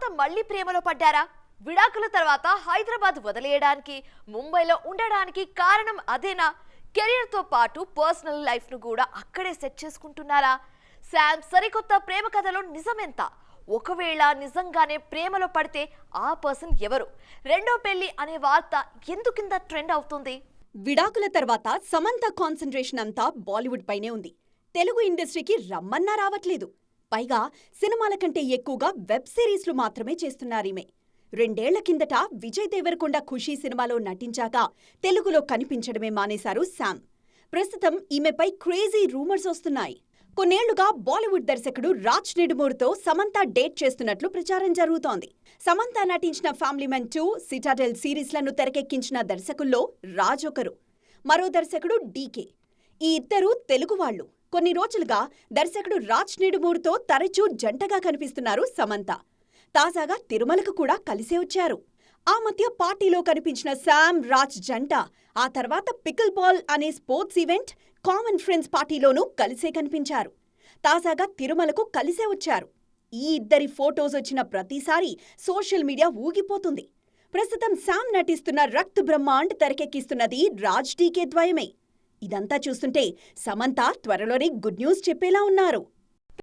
సమంత మళ్ళీ ప్రేమలో పడ్డారా? విడాకుల తర్వాత హైదరాబాద్ వదిలేయడానికి, ముంబైలో ఉండడానికి కారణం అదేనా? కెరీర్ తో పాటు పర్సనల్ లైఫ్ ను కూడా అక్కడే సెట్ చేసుకుంటున్నారా? శామ్ సరికొత్త ప్రేమ కథలో నిజమెంత? ఒకవేళ నిజంగానే ప్రేమలో పడితే ఆ పర్సన్ ఎవరు? రెండో పెళ్లి అనే వార్త ఎందుకింత ట్రెండ్ అవుతుంది? విడాకుల తర్వాత సమంత కాన్సంట్రేషన్ అంతా బాలీవుడ్ పైనే ఉంది. తెలుగు ఇండస్ట్రీకి రమ్మన్నా రావట్లేదు. పైగా సినిమాల కంటే ఎక్కువగా వెబ్ సిరీస్లు మాత్రమే చేస్తున్నారీమె. 2 ఏళ్ల కిందట విజయ్ దేవరకొండ ఖుషీ సినిమాలో నటించాక తెలుగులో కనిపించడమే మానేశారు శామ్. ప్రస్తుతం ఈమెపై క్రేజీ రూమర్స్ వస్తున్నాయి. కొన్నేళ్లుగా బాలీవుడ్ దర్శకుడు రాజ్ నిడుమూర్తో సమంత డేట్ చేస్తున్నట్లు ప్రచారం జరుగుతోంది. సమంత నటించిన ఫ్యామిలీ మెన్ 2, సిటాడెల్ సిరీస్లను తెరకెక్కించిన దర్శకుల్లో రాజ్ ఒకరు. మరో దర్శకుడు డీకే. ఈ ఇద్దరూ తెలుగువాళ్లు. కొన్ని రోజులుగా దర్శకుడు రాజ్ నిడుమూర్తో తరచూ జంటగా కనిపిస్తున్నారు సమంత. తాజాగా తిరుమలకు కూడా కలిసే వచ్చారు. ఆ మధ్య పార్టీలో కనిపించిన శామ్ రాజ్ జంట ఆ తర్వాత పికిల్ బాల్ అనే స్పోర్ట్స్ ఈవెంట్, కామన్ ఫ్రెండ్స్ పార్టీలోనూ కలిసే కనిపించారు. తాజాగా తిరుమలకు కలిసే వచ్చారు. ఈ ఇద్దరి ఫోటోస్ వచ్చిన ప్రతిసారి సోషల్ మీడియా ఊగిపోతుంది. ప్రస్తుతం శామ్ నటిస్తున్న రక్త్ బ్రహ్మాండ్ తెరకెక్కిస్తున్నది రాజ్ డీకే ద్వయమే. ఇదంతా చూస్తుంటే సమంత త్వరలోనే గుడ్ న్యూస్ చెప్పేలా ఉన్నారు.